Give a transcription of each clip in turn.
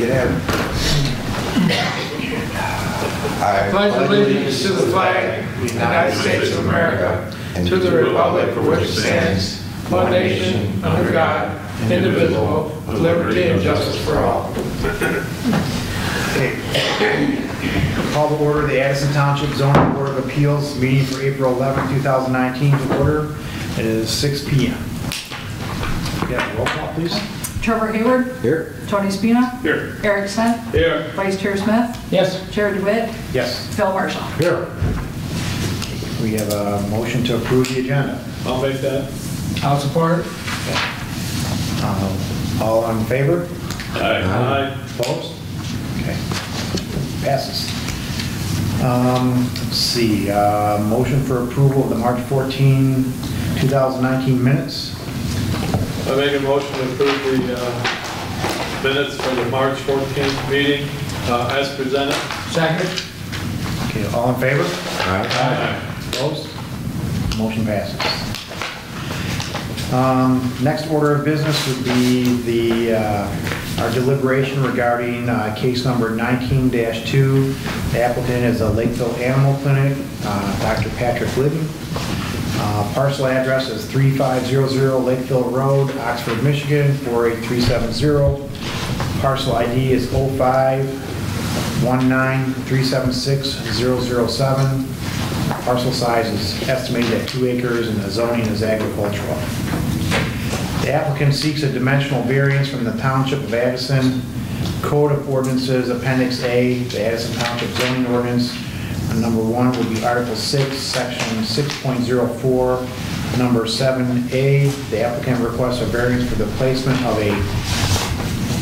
Get in. I pledge allegiance to the flag of the United States of America and to the republic for which it stands, one nation, under God, indivisible, with liberty and justice for all. Okay. Call to order the Addison Township Zoning Board of Appeals meeting for April 11, 2019 to order. It is 6 p.m. Yeah, roll call, please. Trevor Hayward. Here. Tony Spina. Here. Eric Smith. Here. Vice Chair Smith. Yes. Chair DeWitt. Yes. Phil Marshall. Here. We have a motion to approve the agenda. I'll make that. I'll support. All in favor? Aye. Opposed? Okay. Passes. Let's see. Motion for approval of the March 14, 2019 minutes. I make a motion to approve the minutes for the March 14th meeting as presented. Second. Okay. All in favor? Aye. Opposed? Motion passes. Next order of business would be our deliberation regarding case number 19-2. The applicant is a Lakeville Animal Clinic, Dr. Patrick Glidden. Parcel address is 3500 Lakeville Road, Oxford, Michigan, 48370. Parcel ID is 0519376007. Parcel size is estimated at 2 acres and the zoning is agricultural. The applicant seeks a dimensional variance from the Township of Addison Code of Ordinances, Appendix A, the Addison Township Zoning Ordinance. Number 1 would be Article 6, Section 6.04, Number 7A. The applicant requests a variance for the placement of a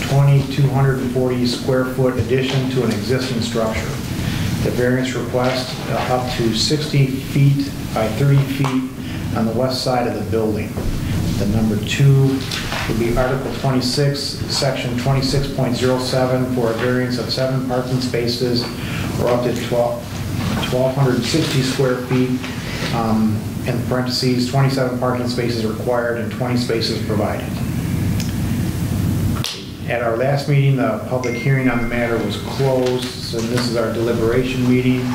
2,240 square foot addition to an existing structure. The variance request up to 60 feet by 30 feet on the west side of the building. The number 2 would be Article 26, Section 26.07 for a variance of 7 parking spaces or up to 1,260 square feet, in parentheses, 27 parking spaces required and 20 spaces provided. At our last meeting, the public hearing on the matter was closed, so this is our deliberation meeting.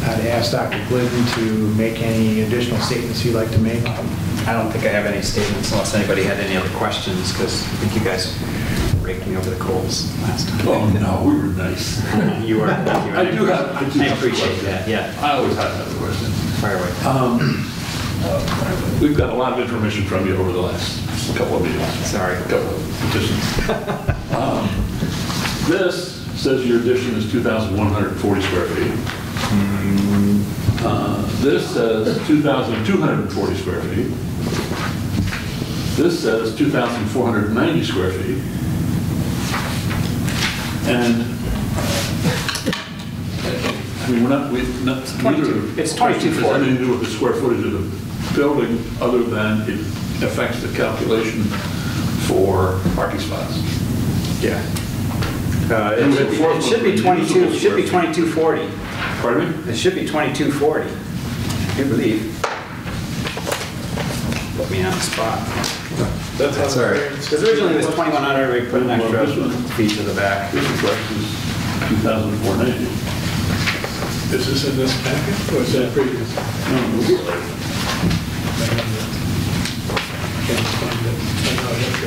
I'd ask Dr. Glidden to make any additional statements he'd like to make. I don't think I have any statements unless anybody had any other questions, because I think you guys raked me over the coals last time. Oh, no, we were nice. You were. I do have I appreciate that, yeah. I always have another question. Fire away. We've got a lot of information from you over the last couple of meetings. Sorry. Couple of petitions. This says your addition is 2,140 square feet. This says 2,240 square feet. This says 2,490 square feet. And I mean, It's 2240. has anything to do with the square footage of the building other than it affects the calculation for parking spots. Yeah. It should be 22. It should be 2240. Pardon me? It should be 2240. I do believe. Put me on the spot. That's all right. Because originally it was 2100. We put an extra feet to the back. This request is 2,490. Is this in this packet or is that previous? No. Can't find it. I'll look at it.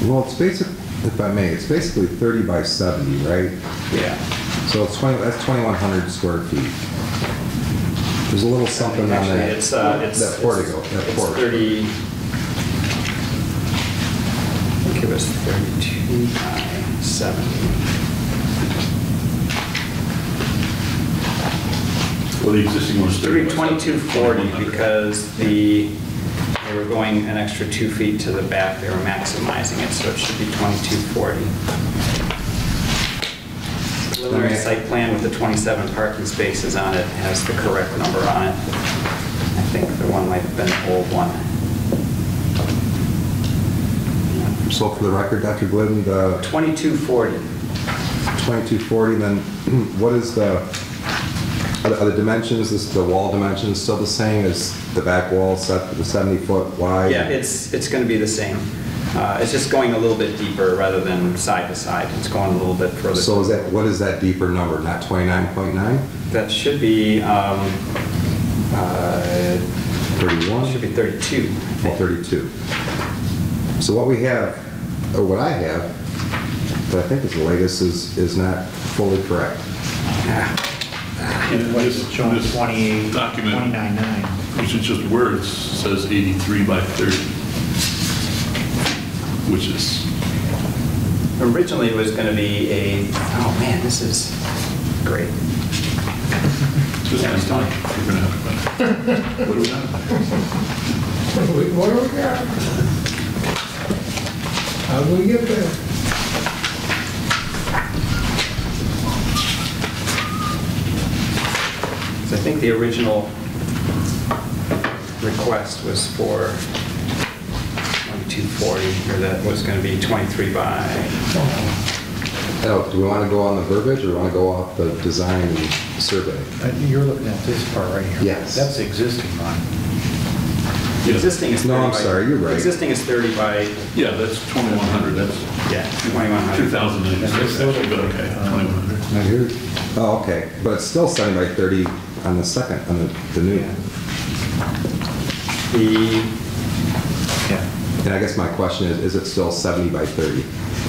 Well, it's basically, if I may, it's basically 30 by 70, right? Yeah. So it's 20. That's 2,100 square feet. There's a little something on Actually, that. it's that portico. That it's porch. 30. I think it was 32 by 70. Well, the existing one is 30 by 2240 because they were going an extra 2 feet to the back. They were maximizing it, so it should be 2240. Preliminary site plan with the 27 parking spaces on it has the correct number on it. I think the one might have been the old one. So for the record, Dr. Glidden, the 2240. 2240, then what is are the dimensions, the wall dimensions still the same as the back wall set, the 70-foot wide? Yeah, it's going to be the same. It's just going a little bit deeper rather than side to side. It's going a little bit further. So what is that deeper number, not 29.9? That should be, 31? should be 32. Well, 32. So what we have, or what I have, that I think is the latest, is not fully correct. In What this, is it showing, this 28, document, 29.9? which is just words, says 83 by 30, which is, Originally, it was going to be oh man, this is great. just Yeah, as Tony. we're gonna have to, what do we have? What do we got? How do we get there? So I think the original request was for 2240, or that was going to be 23 by, Oh, do we want to go on the verbiage, or do we want to go off the design and survey? You're looking at this part right here. Yes. That's the existing one. the existing is 30 No, I'm by- sorry, you're right. Existing is 30 by, Yeah, that's 2100, that's yeah, 2100. 2006, actually, but okay, 2100. Now here, oh, okay, but it's still 7 by 30 on the second, on the new. The, Yeah. And I guess my question is it still 70 by 30?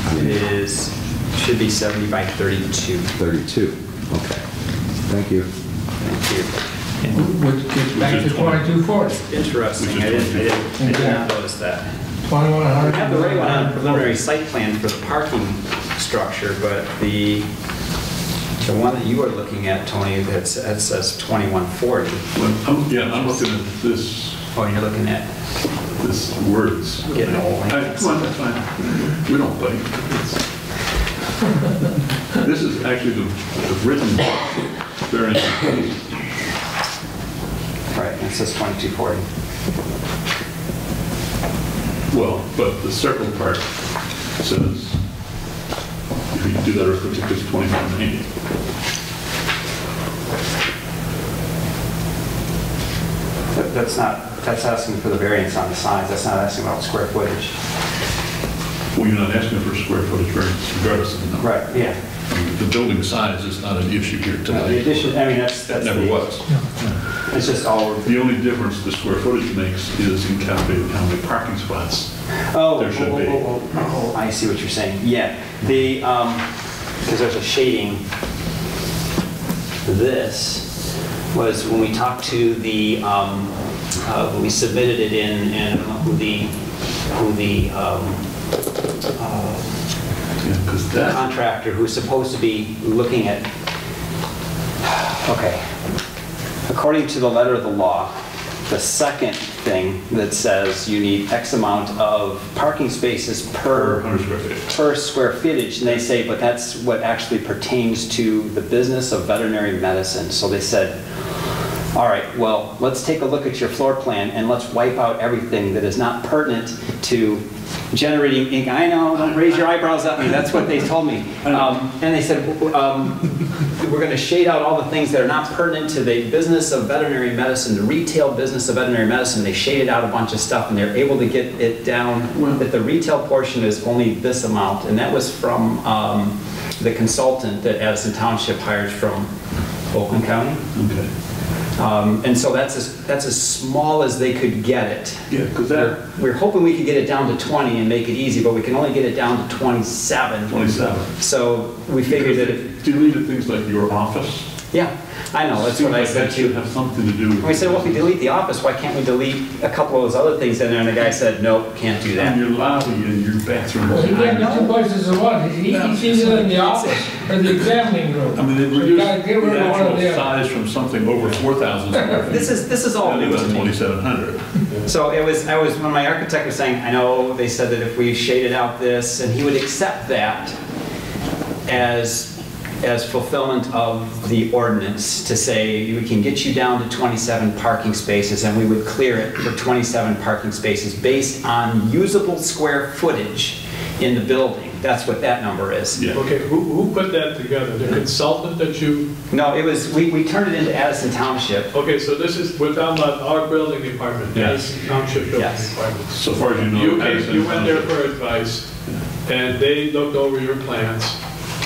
I it mean, is, should be 70 by 32. 32, okay. Thank you. Thank you. Which gets back to 2240. Interesting, I did not notice that. 2100. We have the right one on preliminary site plan for the parking structure, but the one that you are looking at, Tony, that says 2140. Well, I'm looking at this, Oh, you're looking at, this words. Getting old, I Come think. on, that's fine. We don't bite. This is actually the written variance. right, it says 2240. Well, but the circle part says, if you do that arithmetic, it's 2190. That's asking for the variance on the size, that's not asking about square footage. Well, you're not asking for square footage variance regardless of the number. Right, yeah. The building size is not an issue here The tonight. addition, I mean, that's. That never the- was. It's just all, The only difference the square footage makes is in calculating how many parking spots. oh, There should be. oh, I see what you're saying. Yeah, because there's a shading. This was when we talked to when we submitted it in, and I don't know who the Yeah, because that, contractor who's supposed to be looking at, okay. According to the letter of the law, the second thing that says you need X amount of parking spaces per 100 square feet. per square footage, and they say, but that's what actually pertains to the business of veterinary medicine. So they said, all right, well, let's take a look at your floor plan and let's wipe out everything that is not pertinent to generating ink. I know, don't raise your eyebrows at me, that's what they told me. And they said, we're going to shade out all the things that are not pertinent to the business of veterinary medicine, the retail business of veterinary medicine. They shaded out a bunch of stuff and they're able to get it down that the retail portion is only this amount. And that was from the consultant that Addison Township hired from Oakland County. Okay. And so that's as small as they could get it. Yeah, because that, We're hoping we could get it down to 20 and make it easy, but we can only get it down to 27. 27. So we figured that if, deleted things like your office. yeah, I know, that's what I said That should too. have something to do with. And we said, well, if we delete the office, why can't we delete a couple of those other things in there? And the guy said, nope, can't do And that. your lobby and your bathroom. Well, he can't get two places at once. He's either in the office or the examining room. I mean, they So you reduced gotta get rid the of one or actual the other. size from something over 4,000 square feet. This is all Down new to to me. 2,700. So it was, when my architect was saying, I know, they said that if we shaded out this, and he would accept that as fulfillment of the ordinance, to say we can get you down to 27 parking spaces, and we would clear it for 27 parking spaces based on usable square footage in the building. That's what that number is. Yeah. Okay, who put that together? The consultant that you, No, it was, we turned it into Addison Township. okay, so this is, we're talking about our building department, Yes. Addison Township Building Yes. Department. So far as you know. You went there for advice, and they looked over your plans,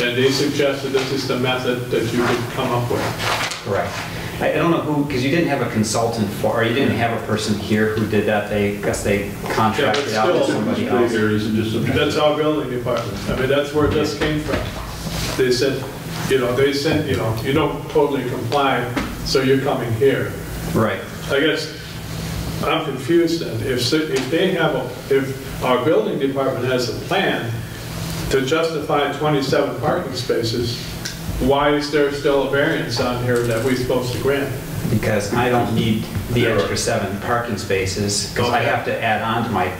and they suggested this is the method that you could come up with. Correct. I don't know who, because you didn't have a consultant for, or you didn't have a person here who did that. I guess they contracted Yeah, out but to still, somebody Gray else. areas and just. That's our building department. I mean, that's where this came from. They said, they said, you don't totally comply, so you're coming here. Right. I guess I'm confused then. If they have if our building department has a plan to justify 27 parking spaces, why is there still a variance on here that we're supposed to grant? Because I don't need the extra 7 parking spaces, because I Okay. have to add on to my,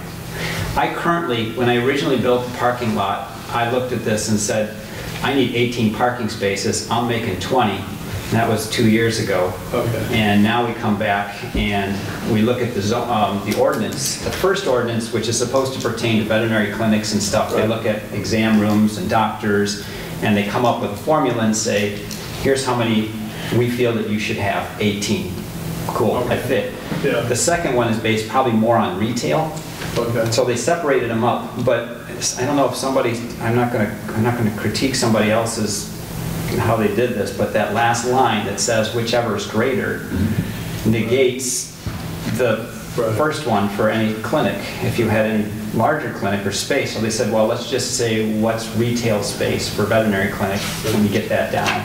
I currently, when I originally built the parking lot, I looked at this and said, I need 18 parking spaces, I'm making 20. And that was 2 years ago. Okay. And now we come back and we look at the ordinance, the first ordinance, which is supposed to pertain to veterinary clinics and stuff. They Right. look at exam rooms and doctors, and they come up with a formula and say, here's how many we feel that you should have, 18. Cool, I fit. Yeah. The second one is based probably more on retail, Okay. so they separated them up. But I don't know if somebody, I'm not gonna critique somebody else's, how they did this, but that last line that says whichever is greater negates the Right. first one for any clinic, if you had any larger clinic or space. So they said, well, let's just say what's retail space for veterinary clinic when you get that down.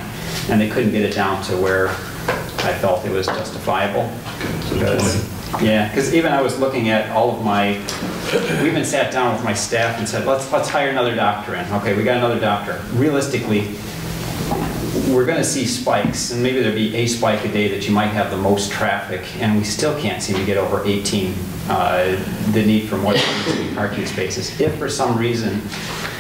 And they couldn't get it down to where I felt it was justifiable. Because, yeah, because even I was looking at all of my, we even sat down with my staff and said, let's hire another doctor in. Okay, we got another doctor. Realistically, we're going to see spikes, and maybe there'll be a spike a day that you might have the most traffic, and we still can't seem to get over 18, the need for more than 18 parking spaces. If for some reason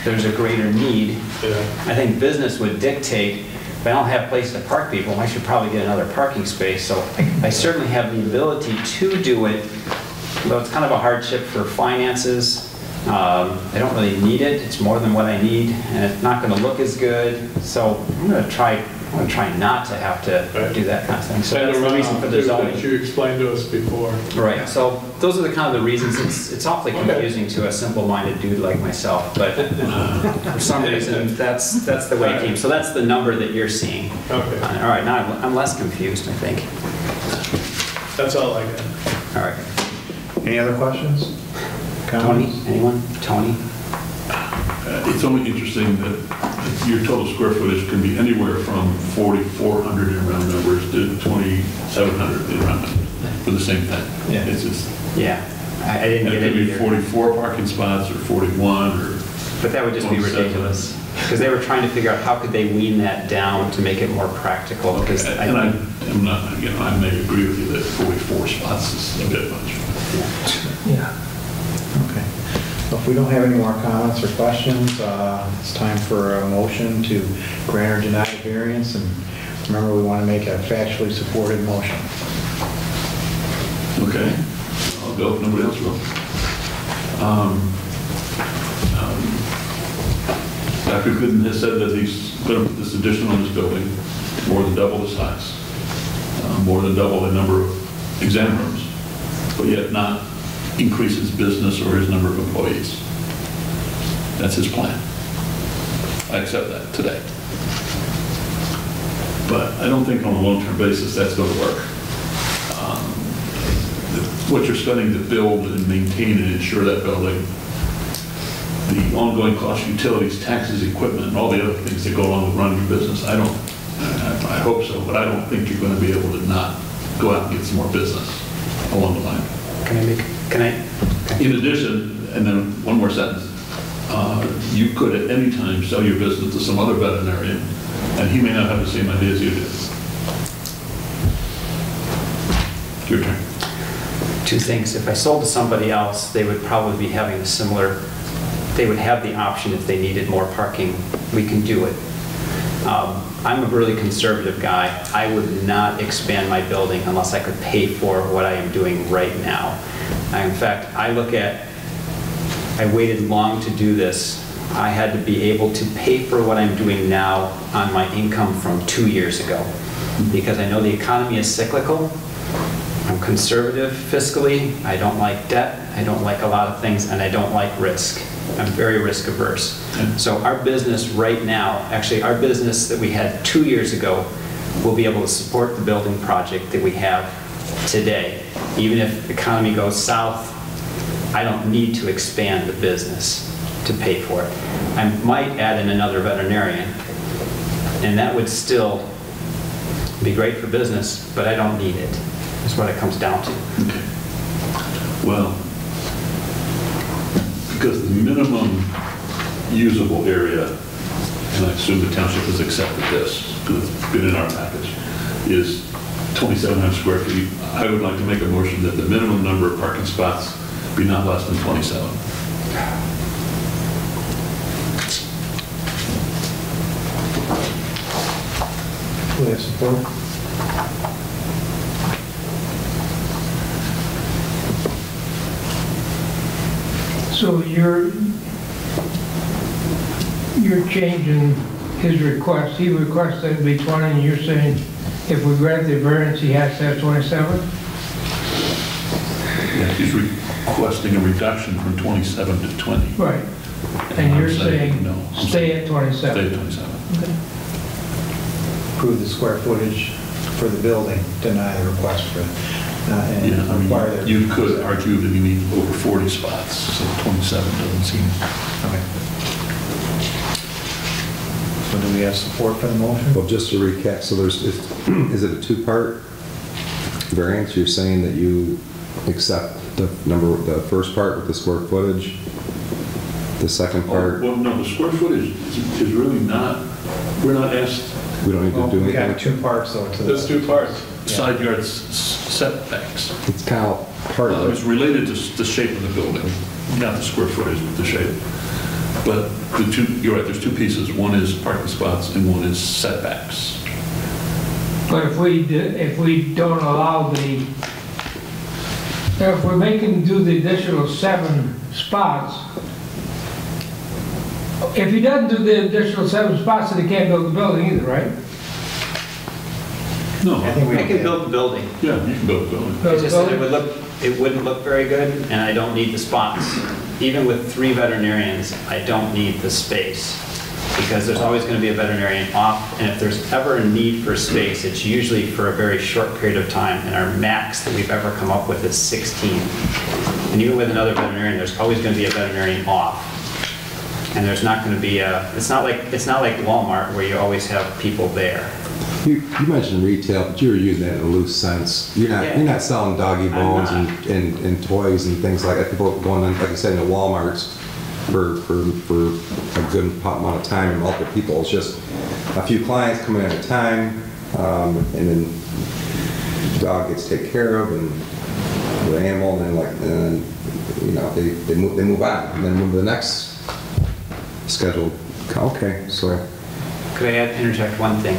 there's a greater need, Yeah. I think business would dictate, if I don't have a place to park people, I should probably get another parking space. So I certainly have the ability to do it, though it's kind of a hardship for finances. I don't really need it. It's more than what I need, and it's not going to look as good. So I'm going to try not to have to do that kind of thing. So And that's the reason for the that zoning. you explained to us before. Right. So those are the kind of the reasons. It's awfully confusing to a simple-minded dude like myself, but for some reason that's the way it came. So that's the number that you're seeing. Okay. All right. Now I'm less confused, I think. That's all I got. All right. Any other questions? Tony, Comments? anyone? Tony? It's only interesting that your total square footage can be anywhere from 4,400 in round numbers to 2,700 in round numbers for the same thing. Yeah. It's just, Yeah. I didn't it get could it be either. 44 parking spots or 41 or. But that would just be 27. ridiculous. Because they were trying to figure out how could they wean that down to make it more practical. Because Okay, I and think, I'm not, I may agree with you that 44 spots is a bit much. Okay. Well, if we don't have any more comments or questions, it's time for a motion to grant or deny the variance. And remember, we want to make a factually supported motion. Okay, I'll go if nobody else will. Dr. Gooden has said that he's going to put this addition on his building, more than double the size, more than double the number of exam rooms, but yet not increase his business or his number of employees. That's his plan. I accept that today. But I don't think on a long-term basis that's going to work. What you're spending to build and maintain and insure that building, the ongoing cost, utilities, taxes, equipment, and all the other things that go along with running your business, I hope so, but I don't think you're going to be able to not go out and get some more business along the line. can I? In addition, and then one more sentence, you could at any time sell your business to some other veterinarian, and he may not have the same ideas you do. Your turn. Two things. If I sold to somebody else, they would probably be having a similar, they would have the option if they needed more parking, we can do it. I'm a really conservative guy. I would not expand my building unless I could pay for what I am doing right now. In fact, I waited long to do this I had to be able to pay for what I'm doing now on my income from 2 years ago. Because I know the economy is cyclical. I'm conservative fiscally. I don't like debt. I don't like a lot of things, and I don't like risk. I'm very risk averse. So our business right now, actually our business that we had 2 years ago, will be able to support the building project that we have today. Even if the economy goes south, I don't need to expand the business to pay for it. I might add in another veterinarian, and that would still be great for business, but I don't need it. That's what it comes down to. Okay. Well, because the minimum usable area, and I assume the township has accepted this, because it's been in our package, is 2,700 square feet. I would like to make a motion that the minimum number of parking spots be not less than 27. Do we have support? So you're changing his request. He requested it be 20, and you're saying if we grant the variance, he has to have 27? Yeah, he's requesting a reduction from 27 to 20. Right. And I'm you're saying no. stay at Stay 27? at 27. Approve the square footage for the building, deny the request for, and Yeah, I require mean, their... you could argue that you need over 40 spots, so 27 doesn't seem... Okay. So do we have support for the motion? Well, just to recap, so is it a two-part variance? You're saying that you accept the first part with the square footage, the second part, Well, no, the square footage is really not, we're not asked we don't need to do We got anything? two parts though to There's the... two parts. side yard setbacks. It's kind of part of It's it. related to the shape of the building, not the square footage, but the shape. But the two, you're right, there's two pieces. One is parking spots and one is setbacks. But if we don't allow if we make him do the additional 7 spots, if he doesn't do the additional 7 spots, then he can't build the building either, right? No, I think we I can build the building. yeah, you can build a building. It's just that it wouldn't look very good, and I don't need the spots. Even with 3 veterinarians, I don't need the space, because there's always going to be a veterinarian off, and if there's ever a need for space, it's usually for a very short period of time, and our max that we've ever come up with is 16. And even with another veterinarian, there's always going to be a veterinarian off. And there's not going to be it's not like Walmart where you always have people there. You mentioned retail, but you were using that in a loose sense. You're not selling doggy bones not. and toys and things like that. People going in, like I said, into Walmarts for a good amount of time and multiple people. It's just a few clients coming in at a time, and then the dog gets taken care of and the animal, and then they move on and then move to the next scheduled. Okay, so. Could I interject one thing?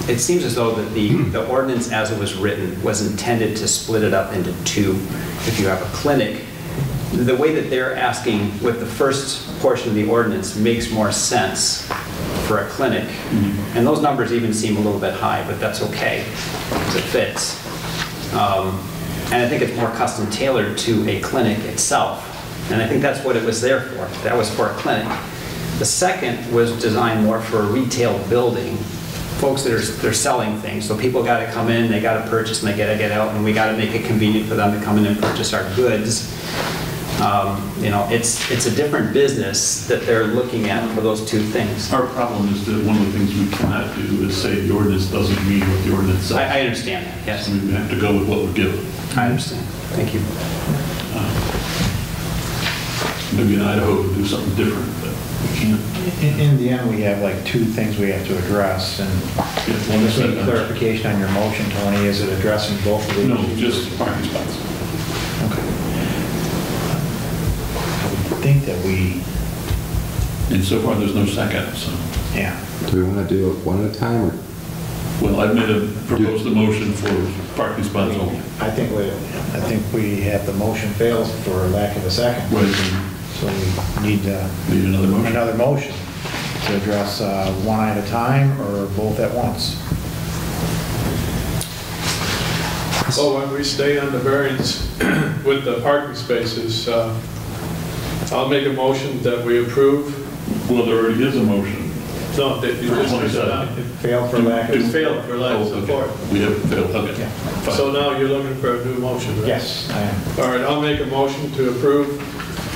It seems as though that the ordinance as it was written was intended to split it up into 2. If you have a clinic, the way that they're asking with the first portion of the ordinance makes more sense for a clinic. And those numbers even seem a little bit high, but that's okay, because it fits. And I think it's more custom tailored to a clinic itself. And I think that's what it was there for. That was for a clinic. The second was designed more for a retail building. Folks that are selling things. So people got to come in, they got to purchase, and they got to get out, and we got to make it convenient for them to come in and purchase our goods. It's a different business that they're looking at for those 2 things. Our problem is that one of the things we cannot do is say the ordinance doesn't mean what the ordinance says. I understand that, yes. So we have to go with what we're given. I understand. Thank you. Maybe in Idaho we'll do something different, but we can't. In the end, we have like 2 things we have to address, and One is just need setbacks. clarification on your motion, Tony. Is it addressing both of these? No, just parking spots. Okay. I would think that we, And so far, there's no second, so. yeah. Do we want to do it one at a time, or Well, I've proposed the motion for parking spots only. I think we have the motion fails for lack of a second. Right. So we need Need another motion? another motion to address one at a time or both at once. Well, when we stay on the variance with the parking spaces, I'll make a motion that we approve. Well, there already is a motion. No, that you For just 27. It failed for lack It of... failed for lack of Oh, okay. support. We have failed, okay. Yeah. Fine. So now you're looking for a new motion, right? Yes, I am. All right, I'll make a motion to approve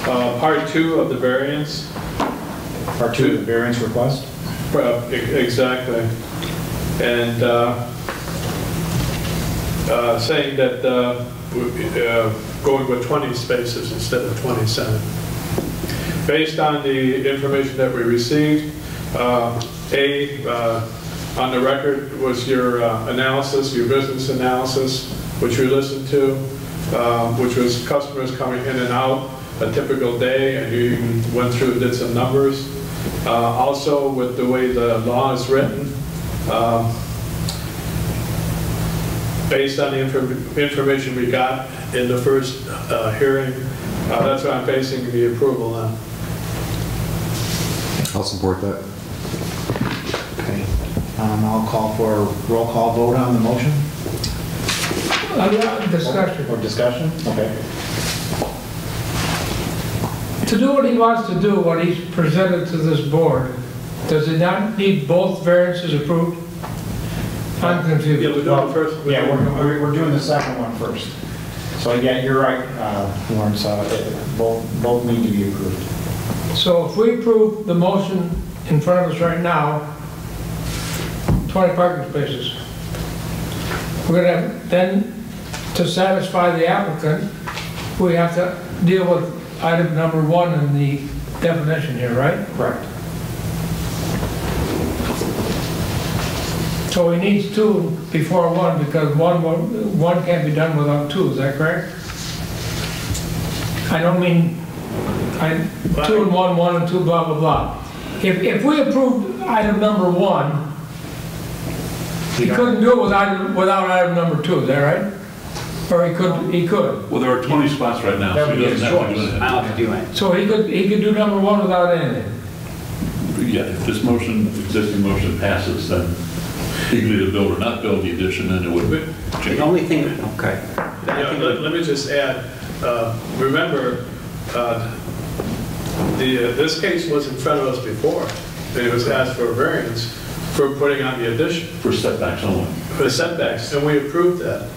part 2 of the variance. Part 2 of the variance request. Exactly. And saying that going with 20 spaces instead of 27. Based on the information that we received, on the record was your analysis, your business analysis, which we listened to, which was customers coming in and out, a typical day, and you even went through and did some numbers. Also, with the way the law is written, based on the information we got in the first hearing, that's what I'm basing the approval on. I'll support that. Okay. I'll call for a roll call vote on the motion. Discussion. Or discussion? Okay. To do what he wants to do, what he's presented to this board, does it not need both variances approved? I'm Yeah, confused. we're doing the first. Yeah, we're doing the second one first. So yeah, you're right, Lawrence, both need to be approved. So if we approve the motion in front of us right now, 20 parking spaces, we're gonna have, then, to satisfy the applicant, we have to deal with item number 1 in the definition here, right? Correct. So he needs 2 before 1, because one can't be done without 2, is that correct? I don't mean, 2 and 1, 1 and 2, blah, blah, blah. If we approved item number 1, he couldn't do it without item number 2, is that right? Or he could. Well, there are 20 spots right now, That so would he be doesn't his have to do choice. I anything. don't have to do anything. So he could do number 1 without anything. Yeah, if this motion, existing motion passes, then he could either build or not build the addition, and it would change. The only thing, okay. Yeah, let me just add, remember, this case was in front of us before, and it was asked for a variance for putting on the addition, For setbacks only. for setbacks, and we approved that.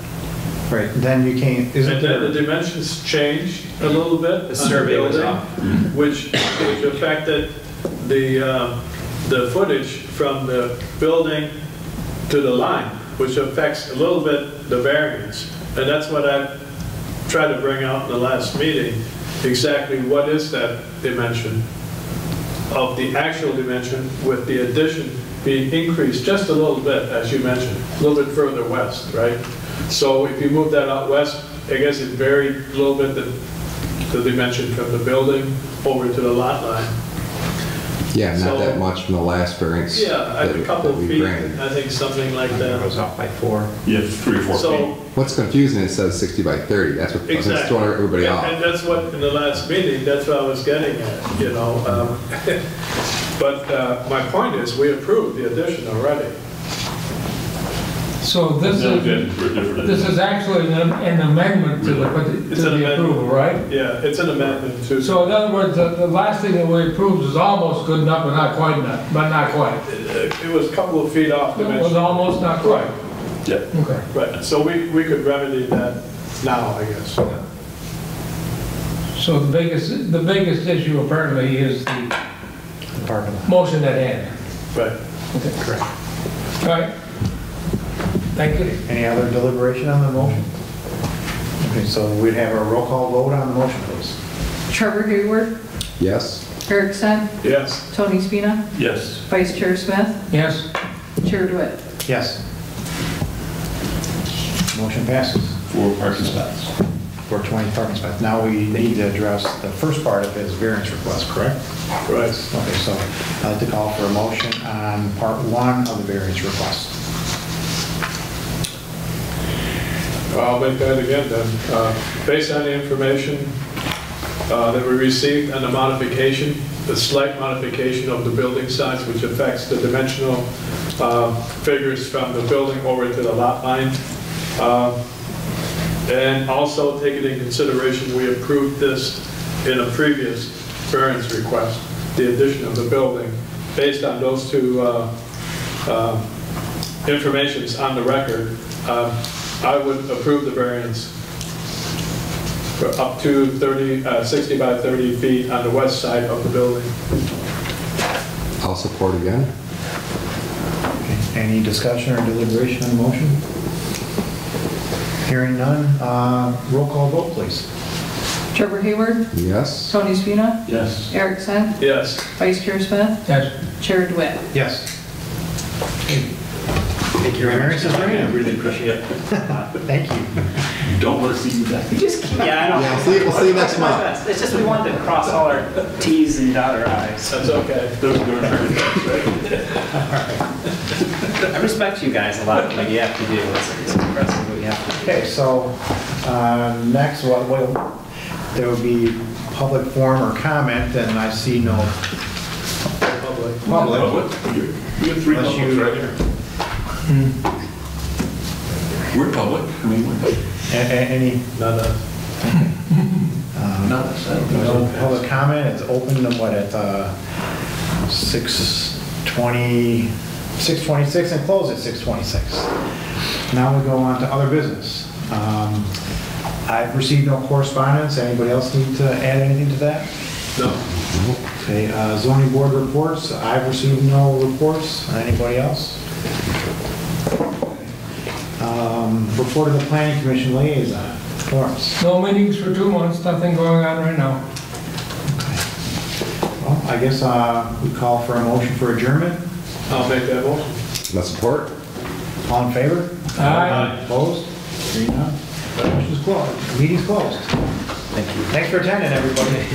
Right, then you can't, isn't And then the there? dimensions changed a little bit. The survey was building, off. Which affected the footage from the building to the line, which affects a little bit the variance. And that's what I tried to bring out in the last meeting, exactly what is that dimension of the actual dimension with the addition being increased just a little bit, as you mentioned, a little bit further west, right? So if you move that out west, I guess it varied a little bit, the dimension from the building over to the lot line. Yeah, not So- that much from the last variance. Yeah, a couple that of we feet, granted. I think something like It that. was off by 4. Yeah, 3 or 4 feet. So, What's confusing, it says 60 by 30. That's what that's exactly. throwing everybody And- off. And that's what, in the last meeting, that's what I was getting at, you know. But my point is, we approved the addition already. So this Now we're is, getting for a different. this is actually an amendment to It's an the amendment. approval, right? Yeah, it's an amendment to. So in other words, the last thing that we approved is almost good enough, but not quite enough, but not quite. It was a couple of feet off It was dimension. almost not quite. Yeah. Okay. Right, so we could remedy that now, I guess. So the biggest issue apparently is the Parking lot. motion at hand. Right. Okay, correct. All right. Thank you. Any other deliberation on the motion? Okay, so we'd have a roll call vote on the motion, please. Trevor Hayward, Yes? Eric Sen, Yes. Tony Spina, Yes. Vice Chair Smith, Yes? Chair DeWitt. Yes. Motion passes 4 parking spots. for 20 parking spots. Now we need to address the first part of his variance request, correct? Right. Okay, so I'd like to call for a motion on part 1 of the variance request. I'll make that again then. Based on the information that we received and the modification, the slight modification of the building size, which affects the dimensional figures from the building over to the lot line. And also taking into consideration, we approved this in a previous variance request, the addition of the building. Based on those two informations on the record, I would approve the variance for up to 60 by 30 feet on the west side of the building. I'll support again. Any discussion or deliberation on the motion? Hearing none, roll call vote, please. Trevor Hayward, Yes? Tony Spina, Yes. Eric Svensson, Yes. Vice Chair Smith, Yes. Chair DeWitt. Yes. Thank you very much. Variance is I granted. really appreciate it. Thank you. Don't want to see you back. Yeah, I know. Yeah, we'll see you next month. It's just we wanted to cross all our Ts and dot our Is. That's okay. Those are very I respect you guys a lot, what you have to do. It's impressive what you have to do. Okay, so next, there will be public forum or comment, and I see no Public. public. We have three Unless publics you- right here. We're public. I mean, Any, None of. not us. I don't think no so. public comment, it's open to what, at 6:26 and close at 6:26. Now we go on to other business. I've received no correspondence. Anybody else need to add anything to that? No. Okay, zoning board reports, I've received no reports. Anybody else? Report of the planning commission liaison, Lawrence. No meetings for 2 months, nothing going on right now. Well, I guess we call for a motion for adjournment. I'll make that motion. No support? All in favor? Aye. Opposed? Hearing none. Motion's closed. Meeting's closed. Thank you. Thanks for attending, everybody.